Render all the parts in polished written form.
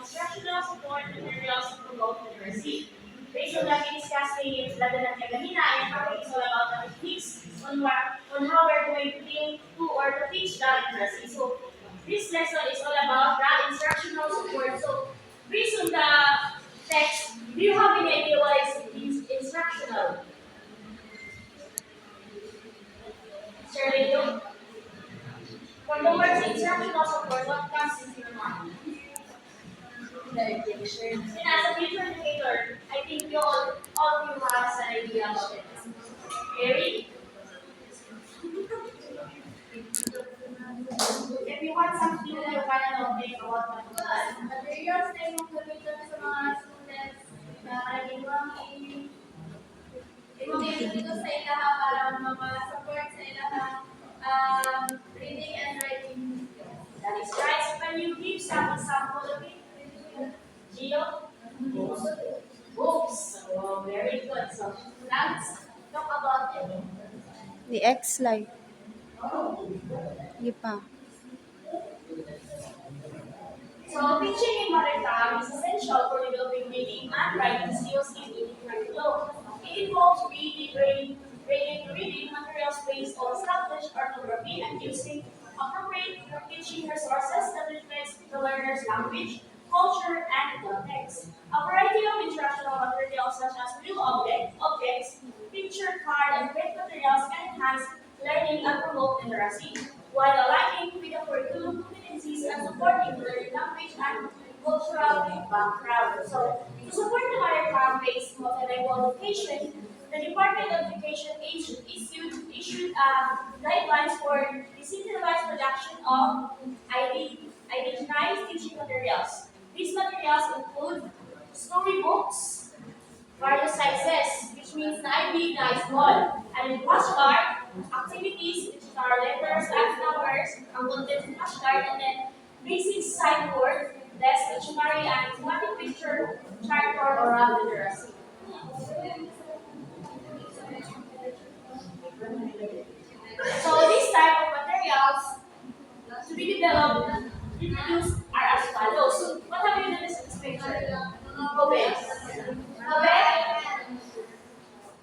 instructional support materials to promote literacy. Based on that discussing later ng kanina, and topic is all about the techniques on how we're going to deal to or to teach the literacy. So this lesson is all about the instructional support. So based on the text, do you have any idea what is instructional? Shirley, you? From the words instructional support, what comes into your mind? Education. And as a future educator, I think all of you have an idea about it. Gary? If you want something that you want to know about the Materials na yung gamitin sa mga students na ginawang i-motivate ito sa ilaha para support sa ilaha reading and writing. That is right. So can you give some example of it? Gio? Books. Oh, very good. So let's talk about it. The X slide. Yung pa. So teaching in mother tongue is essential for developing reading and writing skills in any curriculum. It involves reading materials based on established orthography and using appropriate teaching resources that reflects the learner's language, culture, and context. A variety of instructional materials such as real objects, picture, card, and print materials can enhance learning and promote literacy, while aligning with the curriculum competencies and supporting learning language and cultural background. So, to support the mother tongue-based multilingual education, the Department of Education issued guidelines for decentralized production of indigenized teaching materials. These materials include storybooks, various sizes, which means na big, na small, and in flashcard, activities, which are letters and numbers, ang content in flashcard, and then basic signboard, desk dictionary, and thematic picture chart for oral literacy. So this type of materials to be developed, introduced are as follows. What have you noticed in this picture? Obey. Obey?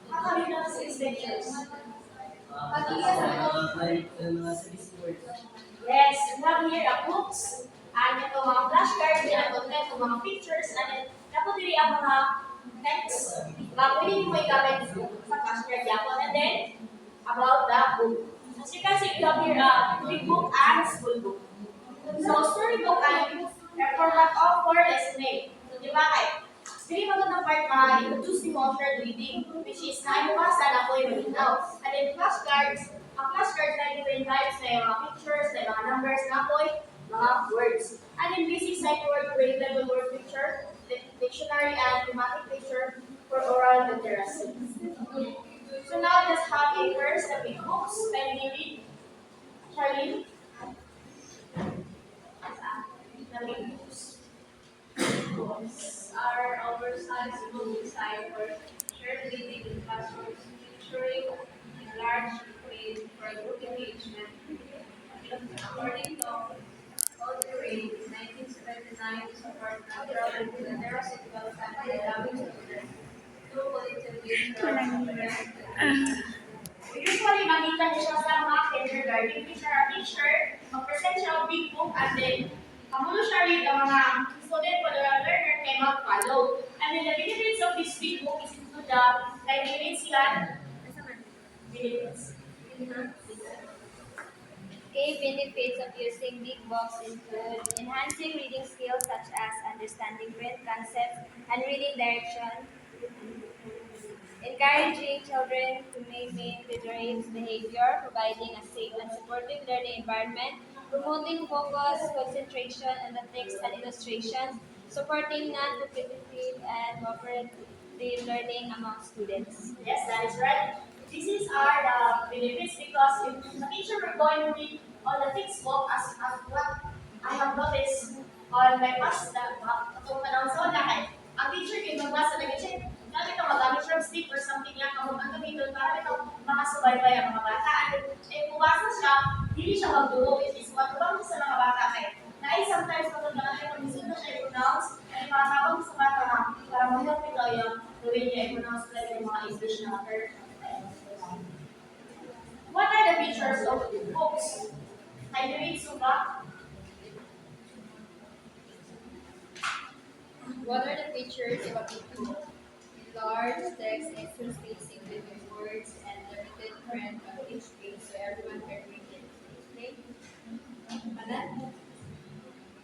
How have you noticed these pictures? Yes, we have here a books, and ito mga flashcards, yan ang content, mga pictures, and then napo diri ang mga text. Pwede mo igamit sa flashcard yapon, and then about the book. As you can see, we have here a big book and school book. So, storybook ay format of for lesson 8. So, di ba kay? Dili magandang part ma-introduce ni mo shared reading, which is na-iwasa na po yung malinaw. And then flashcards, ang flashcards na different types, na yung mga pictures, na yung mga numbers, na po mga words. And then basic sight word, grade level word picture, dictionary, and thematic picture for oral literacy. So now let's have a first the big books. Can you read? Charlie? The big books. Books are oversized book designed for shared reading in classrooms, featuring a large screen for group engagement. According to Audrey, 1979 to support natural and literacy development in language children through collectively Usually, makita niyo siya sa mga kindergarten. Teacher, mag-present siya ang big book, and then, kamulo siya rin ang mga student o the learner kay mag-follow. And then, the benefits of this big book is to the benefits yan. Benefits. Key benefits of using big books include enhancing reading skills such as understanding print concepts and reading direction, encouraging children to maintain literate behavior, providing a safe and supportive learning environment, promoting focus, concentration on the text and illustrations, supporting non-competitive and cooperative learning among students. Yes, that is right. This is our the benefits because if the teacher will going to read on the textbook as what I have noticed on my past itong panahon na kay ang teacher kay magbasa na check gamit ang magamit siya stick or something yan ang gamiton para ito makasubaybay ang mga bata and kung basa siya dili siya magdugo which is what sa mga bata kay na sometimes pag naglalagay ng na siya i-pronounce What are the features of a big book? Large text, extra spacing between words, and limited print on each page so everyone can read it. Okay? Ano?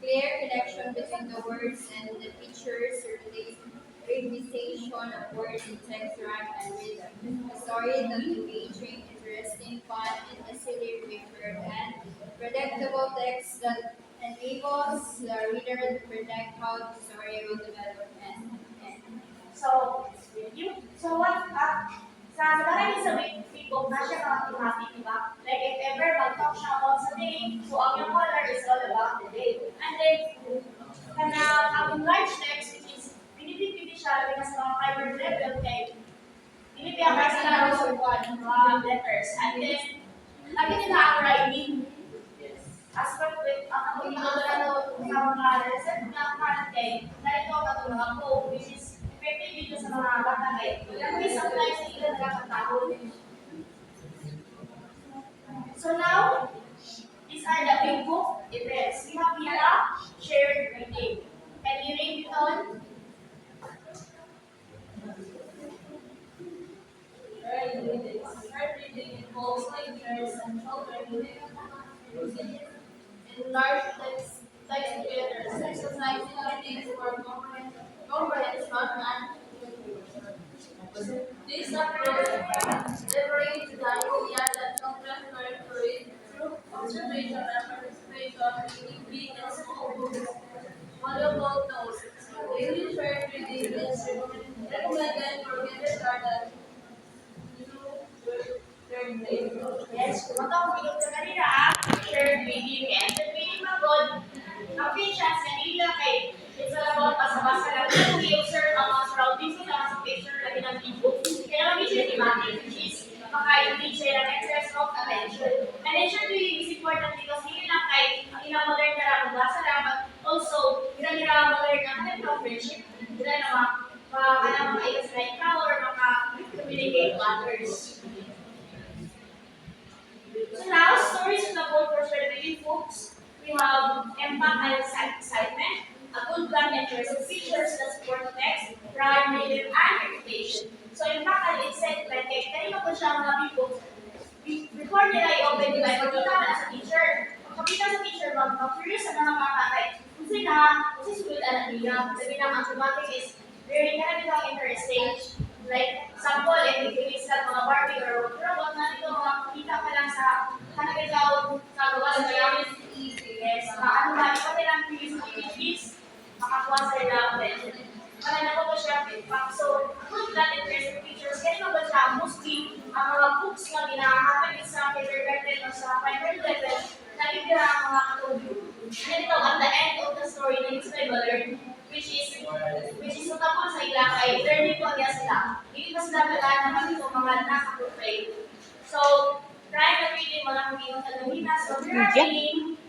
Clear connection between the words and the features, representation of words in text, rhyme, and rhythm. A story that engaging, interesting, fun, and easily remembered, and predictable text that enables the reader to predict how the story will develop and end. So, so what, sa marami sa big book na siya mga thematic, di ba? Like, if ever mag-talk siya about sa day, so ang yung color is all about the day. And then, ang large text, which is, pinipipili siya, like, sa mga keyword level, kay, pinipili ka sa letters. And then, lagi nila ang writing. Aspect with, ang sa mga reset na content, na ito ang mga code, which is, effective dito sa mga bata kayo. Kasi sometimes hindi na nakakatahol. So now, these are the big book events. We have here a shared reading. Can you read it on? Shared reading involves lectures and children using in large text together, exercising readings for comprehension and this approach leverages the idea that children learn to read through observation and participation, reading big and small books, valuable notes. Daily shared reading is recommended for kindergarten to third grade. Yes, kumatawag ko sa kanila shared reading. And the reading method, ang chance na nila kay it's all about basa-basa lang. Kung i-observe ang mga surroundings nila sa picture lagi ng video, kaya naman siya thematic, which is maka-engage sila ng interest of attention. And then shared reading is important because hindi lang kay ang ilang modern na lang magbasa lang, but also, hindi nila modern na kanil of friendship, hindi na makaiwas na ikaw or maka-communicate to others. So now, stories of the book for shared reading books. We have impact and excitement, a good plan and present features that support text, rhyme, rhythm, and repetition. So impact and excitement, kaya kanina po siya mga big books. Before nila i-open nila, ipagkita na sa teacher. Pagkita sa teacher, mag-curious sa mga kakatay. Kasi sulit anak nila. Sabi lang, ang thematic is very kind of interesting. Like, sample, i-release lang mga Barbie or robot na dito, makikita ka lang sa kanagagaw sa gawa sa kaya. Yes, ano ba, ipati lang previous images, makakuha sa ila attention. Para na po siya feedback. So, good that interesting features. Kaya naman siya, mostly, ang mga books na ginahapin sa kindergarten o sa primary level, nalibira ang mga katulog. And then ito, at the end of the story, na-describe ba learn, which is matapos sa ila kay learning ko niya sila. Hindi pa sila kailangan naman ito mga nakaportray. So, try na reading mo lang yung kanina. So, we are reading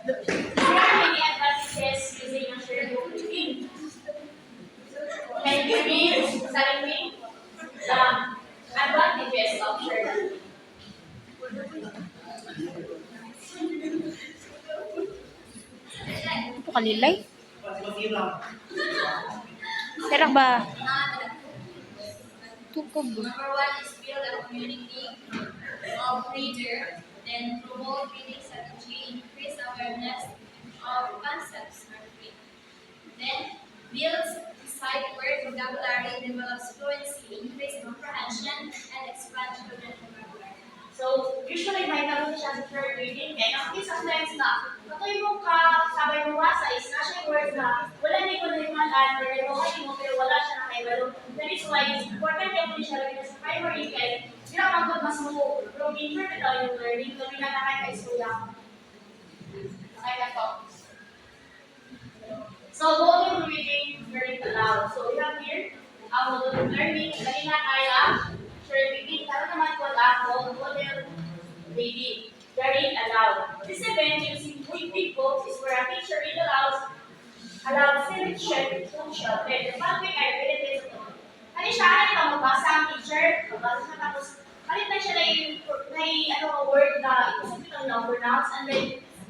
many advantages using a shared book reading. Can you read, telling me, the advantages of shared reading? Ito kalilay. Serang ba? Tukog. Number one is build a community of reader, then promote reading strategy, increase awareness of concepts or read. Then builds sight word vocabulary, develops fluency, increase comprehension, and expand children's vocabulary. So, usually may tanong siya sa shared reading. Kaya kasi sometimes na, katoy mo ka, sabay mo basa, is na siya word na wala ni ko na yung malan, or naibawain mo, pero wala siya nakaibalo. That is why, it's important na po siya lagi sa primary, kaya hindi na magod mas mo, pero interpret daw yung learning, kami na nakaka-isula. Okay na to. So, volume reading, learning aloud. So, we have here, volume learning, kanina kaya, shared reading, karon naman po ako, volume reading, learning aloud. This event using big books is where a teacher read aloud selection function. Then, the following are related to kani siya, kani ka magbasa ang teacher, magbasa siya tapos, kalit na siya na word na, ikusap itong number nouns, and then,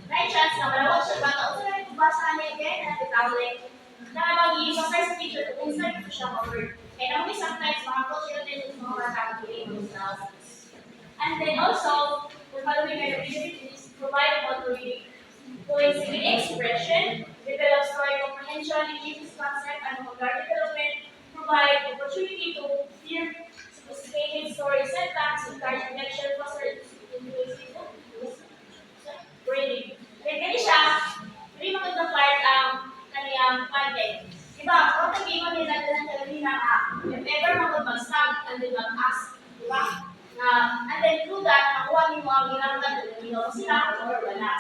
may chance na malawag siya bata, o sila basahan niya again at italic na mag-i-exercise sa teacher kung saan ito siya covered. Kaya naman sometimes mga coach yun din yung mga batang themselves. And then also, the following activities provide about reading. Coincident expression, develop story comprehension, engage concept, and vocabulary development, provide opportunity to hear sophisticated story syntax, encourage connection, foster grading. Then kani siya, hindi magandang part ang kaniyang content. Diba, kung nag-game mo nila na kanina ka, if ever mag-stop and then mag-ask, diba? And then through that, nakuha niyo ang ginagawa nila sila or wala.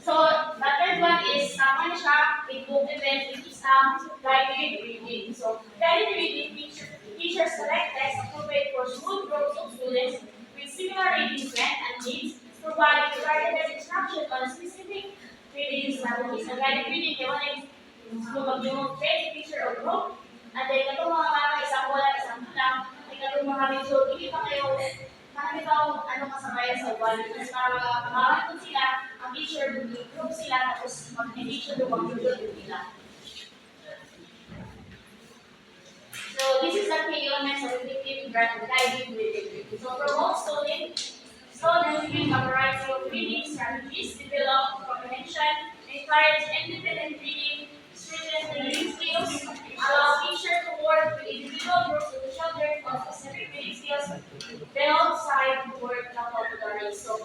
So, the third one is, naman siya, a book event, which is guided reading. So, guided reading, teachers select text appropriate for school groups of students with similar reading strength and needs, provide targeted instruction on specific reading strategies. And guided reading, kaya wala yung mag-demonstrate teacher or group, and then itong mga bata, isang bola, isang lang, itong mga video, hindi pa kayo, marami daw ano kasabayan sa uwan, kasi para makakatun sila, ang teacher, group sila, tapos mag-teacher yung mag-video nila. So this is the key elements of predictive guided reading. So promote students reading a variety of reading strategies, develop comprehension, encourage independent reading, strengthen the reading skills, allow teacher to work with individual groups to shoulder on specific reading skills, build side work vocabulary. So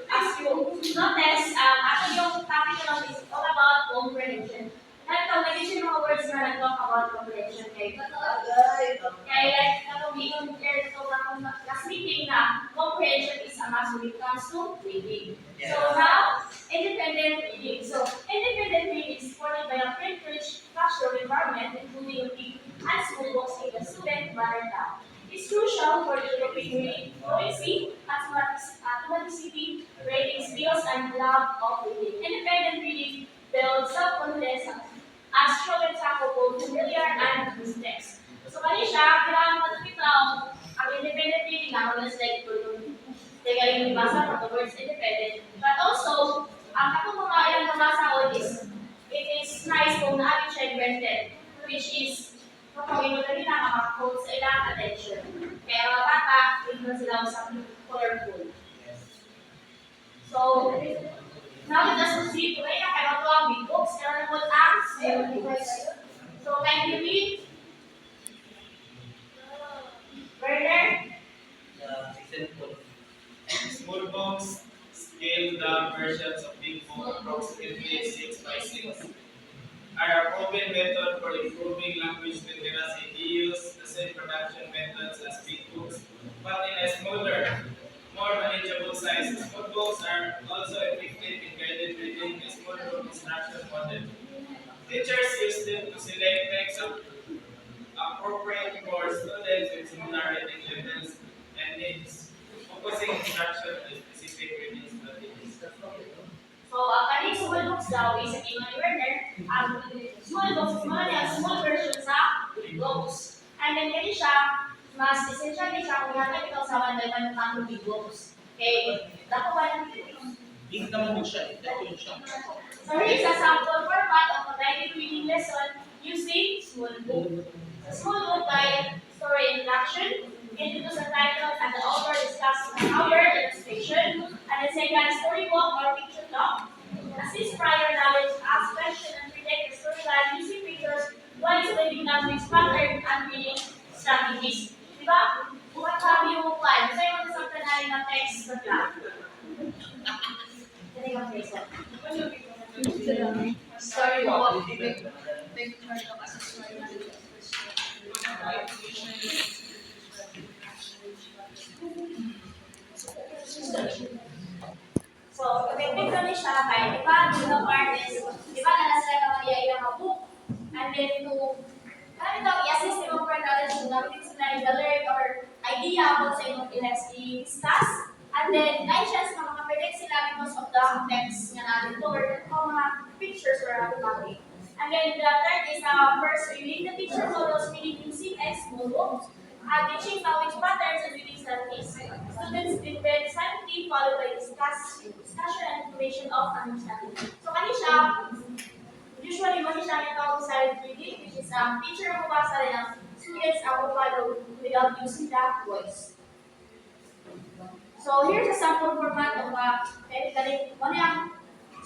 as you notice, actually yung topic naman is all about comprehension. Ito, nag-issue mga words na nag-talk about comprehension. Kaya like, katong ito last meeting na comprehension is a must when it comes to reading. So now, independent reading. So independent reading is supported by a print-rich classroom environment, including big and small books in the student environment. It's crucial for developing reading fluency, automaticity, rating skills, and love of reading. Independent reading builds self-confidence as children tackle both familiar and loose text. So kani siya, kailangan matapitaw ang independent reading na wala sila ito yung yung basa from the words independent. But also, ang katong mga ilang nabasa ko is, it is nice kung naabit siya invented, which is, kapag ino na rin nakaka-hold sa ilang attention. Kaya mga bata, hindi sila sa colorful. So, now let us proceed to kaya kaya ito ang big books. Kaya naman ang so, can you read? Werner? Small books, scaled-down versions of big book, approximately 6 by 6, are a proven method for improving language literacy. They use the same production methods as big books, but in a smaller, more manageable size. Small books are also effective in guided reading, a small book instruction model. Teachers use them to select texts appropriate for students with similar reading levels and needs, focusing instruction on specific reading strategies. So, kaning small books daw, is ang ingon ni Werner, ang small books, mga niya, small version sa big books. And then, kani siya, mas essential ni siya kung natin ito sa one by one ng big books. Okay, dako ba lang Big naman mo siya, ito yun siya. So, here is a sample format of a guided reading lesson using small book. The small book guide story introduction, introduce a title and the author discusses our illustration, and the second storybook or picture talk. Assist prior knowledge, ask questions, and predict the storyline using pictures while studying language pattern and reading strategies. Diba? What have you applied? So, yung sa kanali na text sa plan. Dali ang text. Storybook. So, effective kami siya kaya, di ba, the part is, di ba, nanasala ka Maria ilang mga book, and then to, kami daw, i-assist yung mga knowledge na namin sila i-learn or idea about sa inyong i-discuss, and then, nine chance na makapredict sila because of the text nga natin to, or mga pictures or automatic. And then, the third is, first, reading the picture models, meaning using a small book, teaching language patterns and reading strategies. Students develop silently followed by discussion and information of understanding. So, kani siya, usually mo siya nitawag silent reading, which is teacher mo basa rin ang students ang follow without using the voice. So here's a sample format of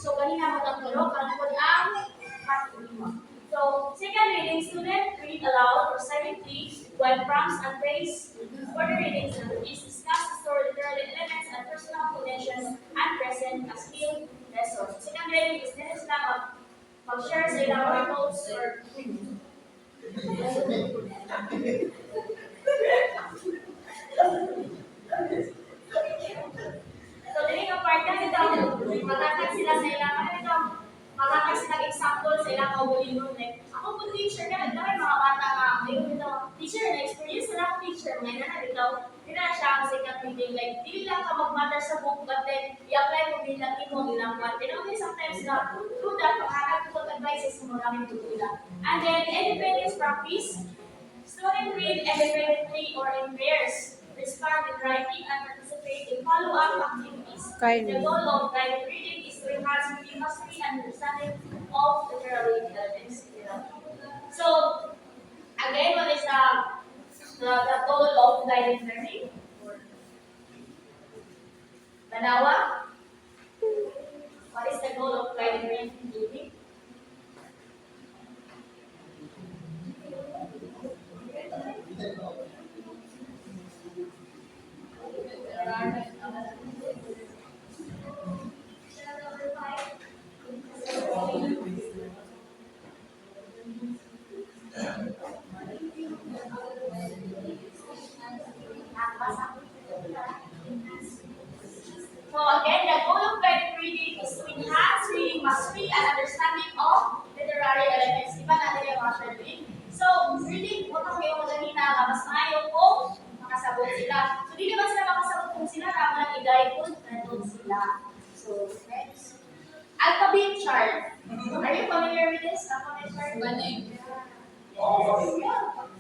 kanina mo tang tulog, kanina ang part 1. So, second reading, student read aloud or silently when prompts and praise for the readings and is discuss the story, literary elements and personal connections and present as skill lessons. Second reading is nila sila mag-share sa ilang notes or so, dili ka part kasi daw, matatag sila sa ilang, matatag sila example sa ilang kaubulingon. Like, ako po teacher ka, dahil mga bata nga, mayroon ito, teacher, na-experience na ako teacher, may na ikaw, hindi na siya ang second reading. Like, dili lang ka mag-matter sa book, but then, i-apply mo bilang imo, bilang one. And okay, sometimes na, do that, makakatupag advices mo maraming tutula. And then, independence practice, student read independently or in pairs, respond in writing and participate in follow-up activities. The goal of guided reading is to enhance reading mastery and understanding of literary elements. So, again, what is the goal of guided learning? Banawa? What is the goal of guided reading? So again, the goal of guided reading is to enhance reading mastery and understanding of literary elements. Iba natin yung mga reading. So, reading, kung kayo kanina, mas maayo kung makasabot sila. So, di naman sila makasabot kung sila, tama lang i-guide kung nandun sila. So, next. Alphabet chart. Are you familiar with this? Alphabet chart? Yes.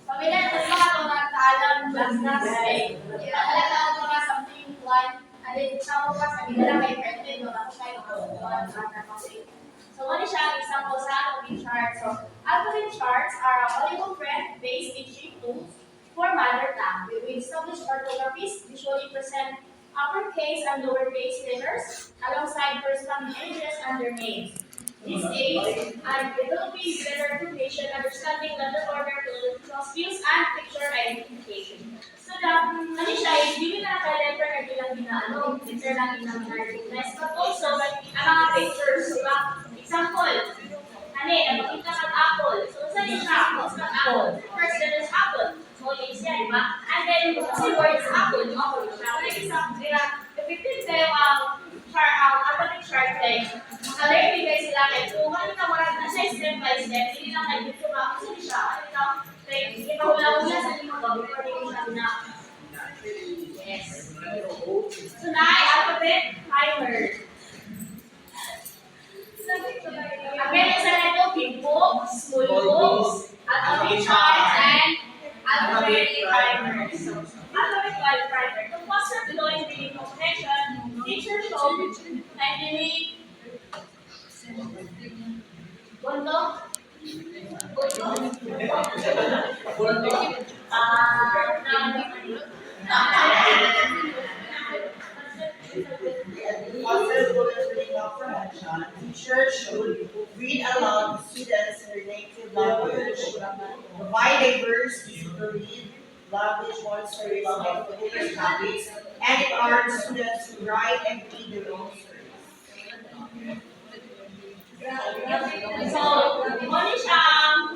Familiar, kasi mga itong nagkaalam, class, right? Alam ko na something, one, and then sa mga sa gila may friendly, no? Tapos tayo so, what is siya example sa alphabet chart? So, alphabet charts are a valuable friend-based teaching tools for mother tongue. We establish orthographies, visually present uppercase and lowercase letters alongside corresponding images and their names. These aids are developing better communication, understanding letter order, political skills, and picture identification. So, ano siya, hindi na naka-letter na bilang ginaano, letter lang ina-recognize, but also, ang mga pictures, diba? Example, napakita ng apple. So, saan yun siya? What's the apple? First letter is apple. Small leaves yan, diba? And then, kasi word is apple, yung apple siya. Like, example, if you think kayo alphabet chart, like, makalerty guys sila, like, kung ano na marag na siya step by step, hindi lang like, dito ba, kasi siya, like, ipahula-hula sa lima ba, before hindi siya na. Yes. So, alphabet timer. Again, isa na ito, big books, school books, alphabet charts, and alphabet timers. Alphabet timer. To foster fluent reading comprehension, teachers should kindly Teachers should read aloud to students in their native language, provide diverse read language monitoring of particular topics, and encourage students to write and read their own stories. So, muna siyang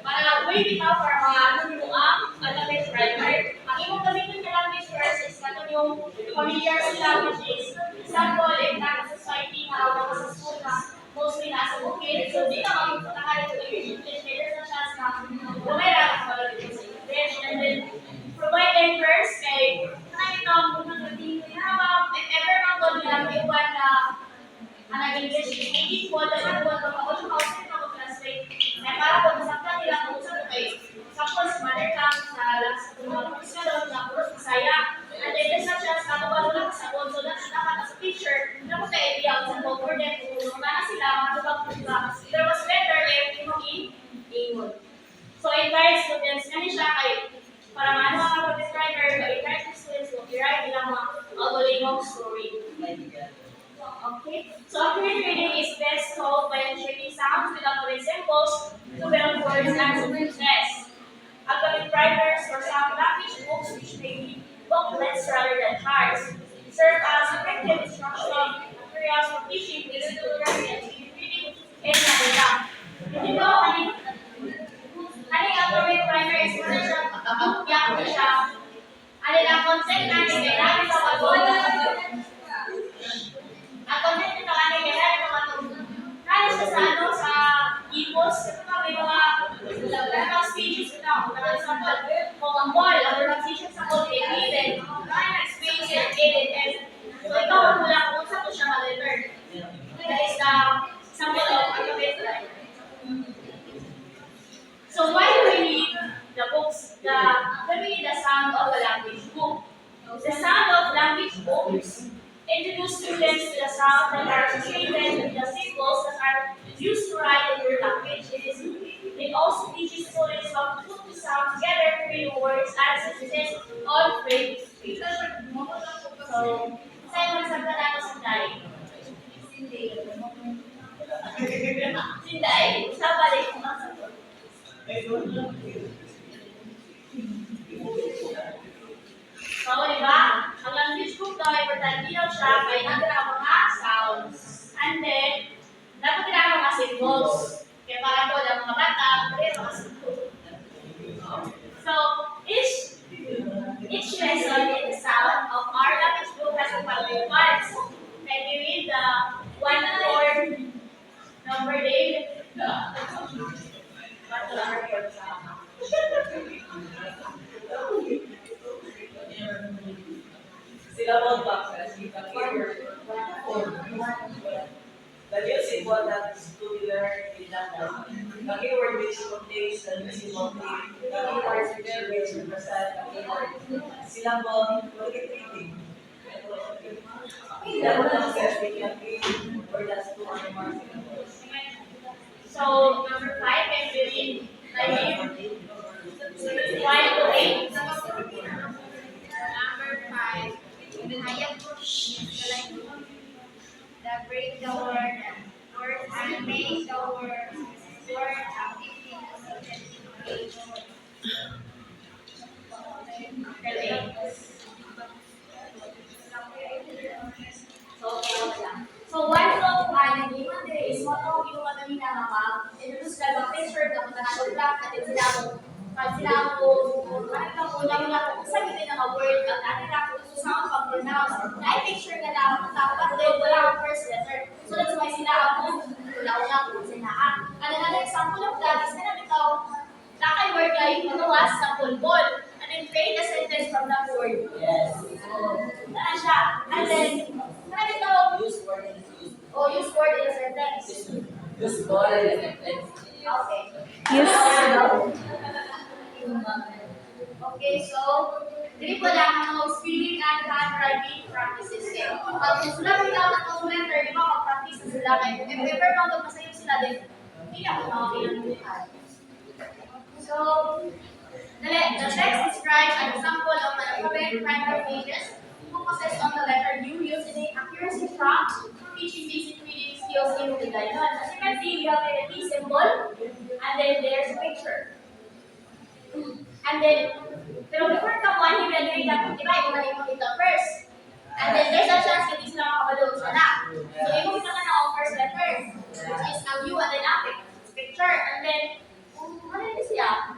para way bitaw para mga alphabet timer. Ang imong gamitin na language versus kato yung familiar sa languages. Example, if nasa society na o sa school na mostly nasa bukid, so di na makakalit sa English, there's a chance na lumera ka sa English. And then, provide them first kay if ever man ko nilang iwan na English speaking po, dapat po ako sa house na mag-translate. Kaya para po masaktan nila kung sa kay suppose mother tongue sa mga kusalon na puros Bisaya. And then there's a chance na mabalo lang sa so dapat as a teacher, dapat kayo iiyak sa for them kung mana sila, matubag Okay? So accurate reading is best told by inserting sounds with accurate symbols to build words and sentences. Academic writers or some language books which may be booklets rather than charts serve as effective instructional materials for teaching basic literacy and reading in Manila. Hindi ba ano yung academic writers mo na siya, yak mo siya, ano lang content natin kailangan sa pag-bola. Ang content nito ano kailangan sa pag-bola. Kaya siya sa ano, sa ipos, ito na may mga stages na, for example, kung ang ball, ang transition sa ball, kaibigan, kaya na-experience yan, and so ikaw ang mula kung saan ko siya ma-learn. That is the sample of academic writers. So why do we need the books? We need the sound of a language book. The sound of language books introduce students to the sound that are associated with the symbols that are used to write in their language. It also teaches students how to put the sound together to create words and sentences on phrases. So, sa'yo magsagda na ako Sinday. Sinday, sa balik mo. So, di ba? Ang language book daw, importante daw siya kaya nagdala mga sounds. And then, dapat nila mga symbols. Kaya para po ng mga bata, kaya mga symbols. So, each lesson in the sound of our language book has a following parts. Can you read the 1-4 number Dave? What number 4 sound? Syllable boxes, you can hear the new symbol that is to be learned in that lesson. The keyword which contains the new symbol name, the keywords which represent the keyword syllable, look at reading. Syllable boxes, we can read or just 2 or more syllables. So, number 5, can you read my name? 1 to 8. Number 5. The break the word and make the word activity. So, one of the given there is one of yung ano nila naman, introduce ka ng picture, kapag nakasulat, at sila mo, pag sila mo, nakita mo lang kung saan yun ang word, at nakita ko kung saan pag-pronounce, na-picture ka lang, dapat doon wala ang first letter. So, that's why sila ako, wala kung sila. And another example of that is na ito, naka-word kayo magawas sa pulbol, and then create a sentence from that word. Yes. Saan siya? And then, saan ito? Use word and use. O use word in a sentence. Use word and sentence. Okay. Use. Okay, so, dili po lang ang mga spelling and handwriting practices. Pag sulat mo lang ang mga letter, di ba, mag-practice na sila. Kaya kung ever mag-masayos sila din, hindi ako makakailangan. So, the text describes an example of an alphabet primary pages focuses on the letter U used in an accuracy prompt for teaching basic reading skills in kindergarten. As you can see, we have a T symbol, and then there's a picture. And then, pero before the one, you can read that, di ba, yung mali mo ito first. And then there's a chance na hindi sila makabaloon siya na. So, yung kita ka na ang first letter, which is ang U, and then ang picture. And then, ano yun siya?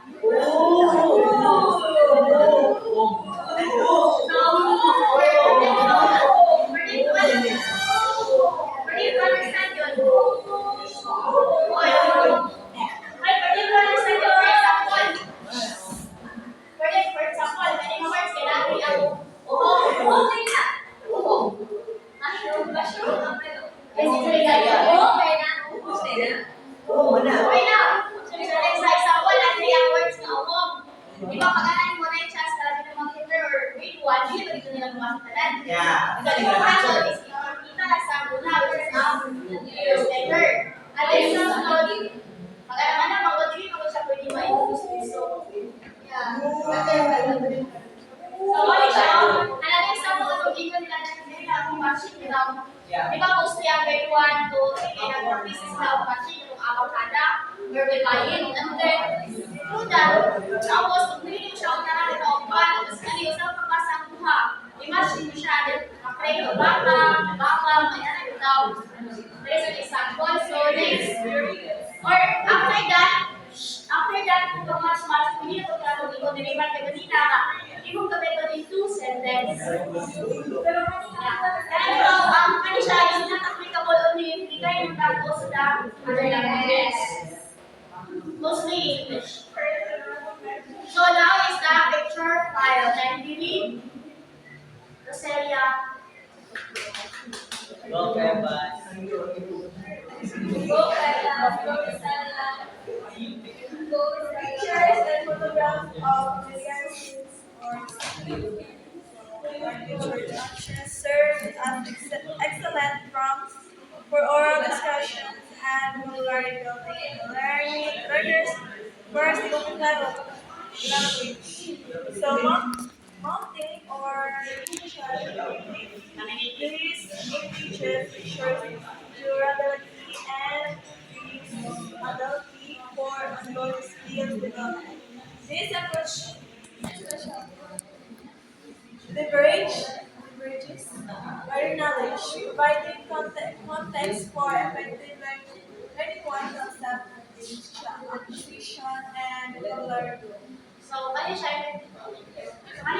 Oo, wala. Okay na. So, sa example, natin yung words na umom. Di ba, pag-ananin mo na yung chance na natin ng mga hitter or grade 1, hindi ba dito nila bumasitalan? Yeah. So, di ba, ano, is kita na sa muna, which is first letter. At then, sa sunod, pag-anaman na, mag-continue ako siya pwede ma-introduce. So, yeah. So, what is siya? Another example, kung hindi ko nila nila kung matching nila. Yeah. Di ba, mostly ang grade 1 to 3 nag-practice sila ang matching ng awang kada where we buy it and then through that tapos pagpili mo siya ang natin na upan tapos kani usap pagpasa ang buha imagine mo siya then pray o baka mayan ang daw there's an example so next or after that kung mas hindi na pagkano ikaw deliver kay kanina imong gabi ko din 2 sentence pero ang kani siya is not applicable only if di kayo magtapos sa other languages mostly English. So now is the picture file. Can you read? Roselia. Go, Bebas. Go, Bella. Go, Stella. Go, Pictures and photographs of realities or introductions serve as excellent prompts for oral discussions and vocabulary building in learners' first level language. So, mounting or these teaches durability and ability for ongoing skills development. This approach leverages early knowledge, providing context for effective learning one concept, acquisition, and vocabulary growth. So, ano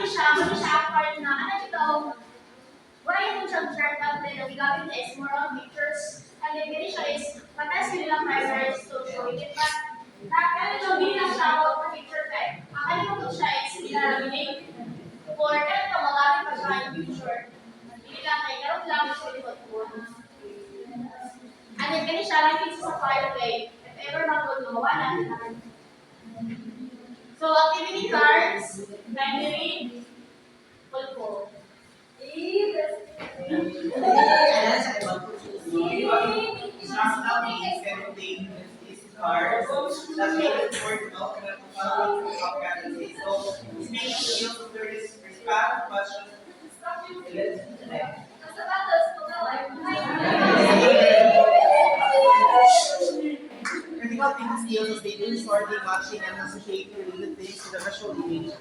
siya part na, ano ito, wala yung subject natin na gamit is more on pictures. And then, ganito siya is, matas yun lang primers to show it. But, ito, hindi lang siya about for picture type. Ang ano ko siya is, meaning, for ito, magamit pa siya in future. Hindi lang, kaya karoon lang siya likod po. And then, ganito siya lang sa file play. If ever gumawa natin. So, activity cards, primary, full. Cards that make it work out and follow up candidates. So, make sure you respond questions. Critical thinking skills is dating, sorting, matching, and associating related things to the visual images.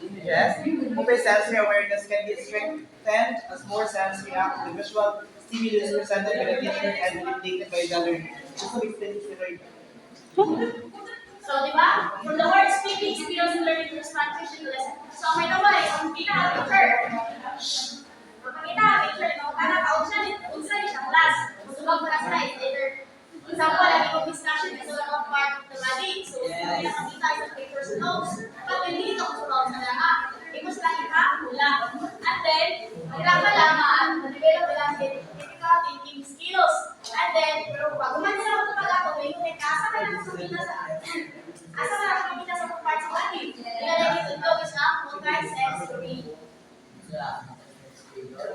Open sensory awareness can be strengthened as more sensory active visual stimulus presented by the teacher and manipulated by the learner. This will explain this later. So, di ba? From the word speaking, skills and learning to respond question to lesson. So, may naman, ang pinaka-picture. Magpakita, picture, magpakita, unsa ni siya class. Masubag mo na slide, later. Example, lagi kong discussion kasi wala part of the body. So, pinakakita sa papers notes. Pag hindi ito kung sa na lang, ikos lang ika, wala. And then, kailangan lang, na-develop lang critical thinking skills. And then, pag umanin na ako pag ako, may ulit, asa ka lang kumita sa part sa body. Ilalagay ito is na multi-sensory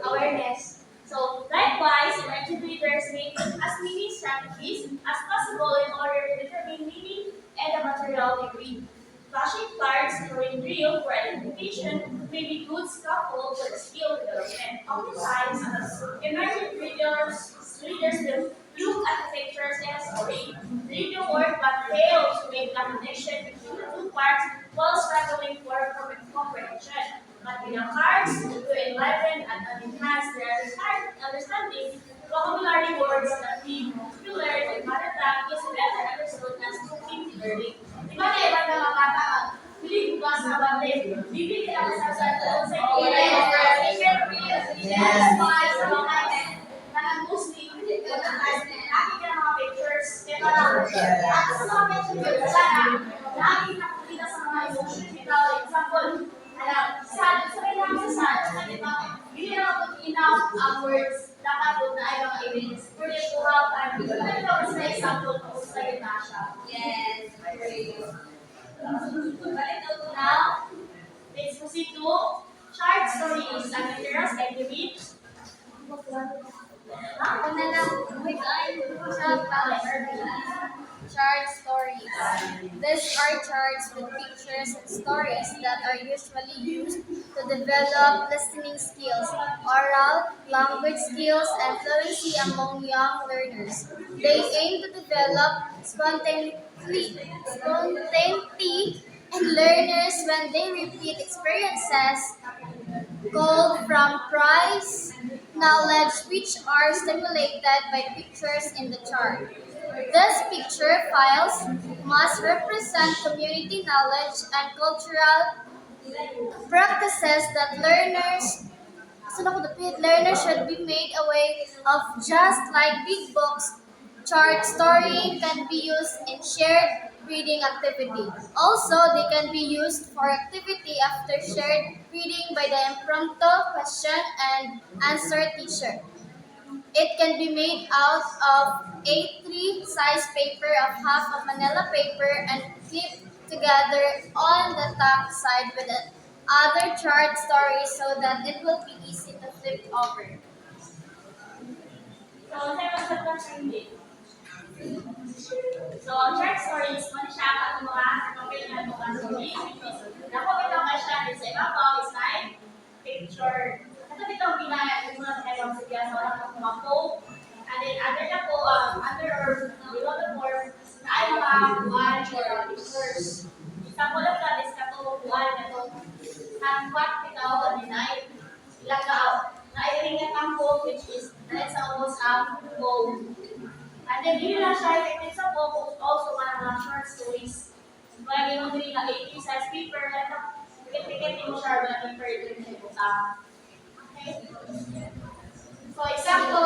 awareness. So, likewise, emerging readers may take as many strategies as possible in order to determine meaning and the material they read. Flashing cards during drill for identification may be good scaffold for skill development. Oftentimes, emerging readers will look at the pictures and a story, read the word but fail to make the connection between the two parts while struggling for comprehension. But with the cards, to enliven and enhance their understanding, vocabulary words that we learn in mother tongue is better understood as cooking learning. Di ba na iba ng mga bata, hindi bukas na bate, bibili ka sa sa mostly, lagi ka ng mga pictures, kaya at sa mga pictures, lagi nakakita sa mga emotions, example, sad, sabi lang sa sad, sabi ba, hindi na pag-inaw ang words, dapat doon na ay mga events, for them to have time. Ito ko sa example kung sa gitna siya. Yes, great. Now, let's proceed to short stories. Ang materials can be read. Ako na lang. Oh my God. Sa Chart stories. These are charts with pictures and stories that are usually used to develop listening skills, oral, language skills, and fluency among young learners. They aim to develop spontaneity in learners when they repeat experiences called from prize knowledge, which are stimulated by pictures in the chart. These picture files must represent community knowledge and cultural practices that learners should be made aware of, just like big books. Chart storying can be used in shared reading activity. Also, they can be used for activity after shared reading by the impromptu question and answer teacher. It can be made out of A3 size paper of half of manila paper and clipped together on the top side with the other chart story so that it will be easy to flip over. So, sa mga hindi. So, ang chart stories, man siya ang mga kapag na mga stories. Naku, ito nga siya, sa ibabaw is like picture. Ito itong pinaya, yung mga kailang sigya sa walang mga quote. And then, under na po, under or below the form, na ay mga buwan or pictures. Example of that is kato buwan, kato what ikaw, and then ay ilagaw. Na ay ring na kampo, which is, that's almost gold. And then, yun lang siya, effective sa book, also one of mga short stories. Kaya yung mga na 80 size paper, tiket-tiket mo siya, wala paper, ito yung butang. Okay? So, example.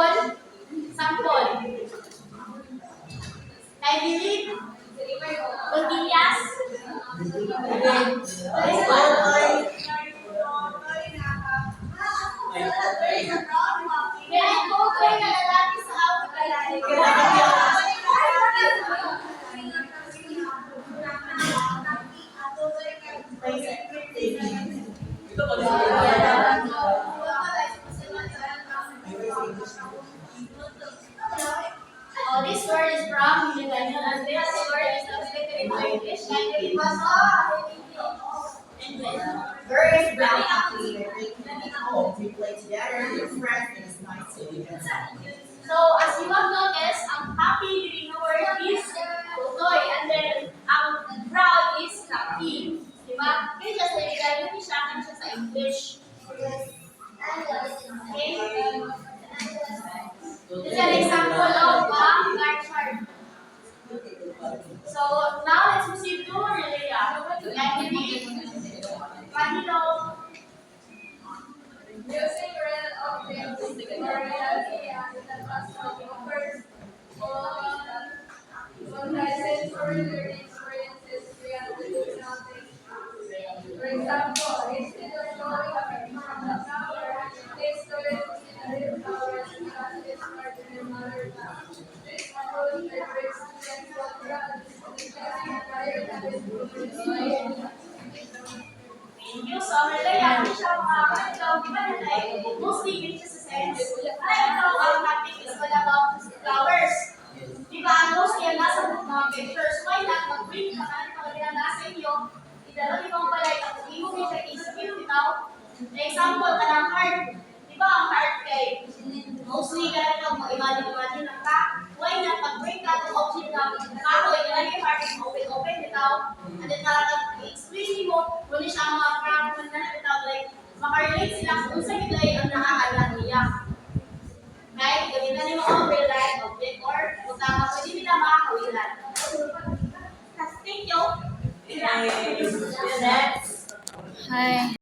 I believe Bonillas. What is one? Very cold na lalaki sa Ito ba? Oh, this word is from Daniel, and this word is translated into English, and it was English. There is brown apple here. We play together with friends and it's nice to be together. So, as you have noticed, ang happy reading the word is tutoy, and then ang proud is happy. Diba? Kaya siya sa Igalo, siya sa English. Okay? This is an example of a bar chart. So, now let's proceed to Relaya. Activity. Manilo. Using real objects or reality as the custom offers on lessons or learning experiences created something. For example, instead of showing a picture of the flower, this story is in a real flowers because it started in another class. This approach liberates students from discussing entire habits. Thank you. So, Relaya, hindi siya mga kanito. Di ba na mostly yun siya sa sense. Kaya ito, ang topic is all about flowers. Di ba, ang mostly ang nasa mga pictures. Why not? Mag-print ka na ito na nasa inyo. Idalawin mo pala ito. Hindi mo siya isipin ito. Example, kanang heart. Di ba, ang heart kay mostly ganito, mag-imagine ng ka. Why not? Mag-print ka ng object na kahoy. Ganyan yung heart is open ito. And then, i-explain mo, muli siya ang mga craft na ito. Like, makarelate sila kung sa ito ay ang nakakalat niya. Right? Gamitan niyo mga real life object or utama, pwede nila makakawilan. Thank you. Hi.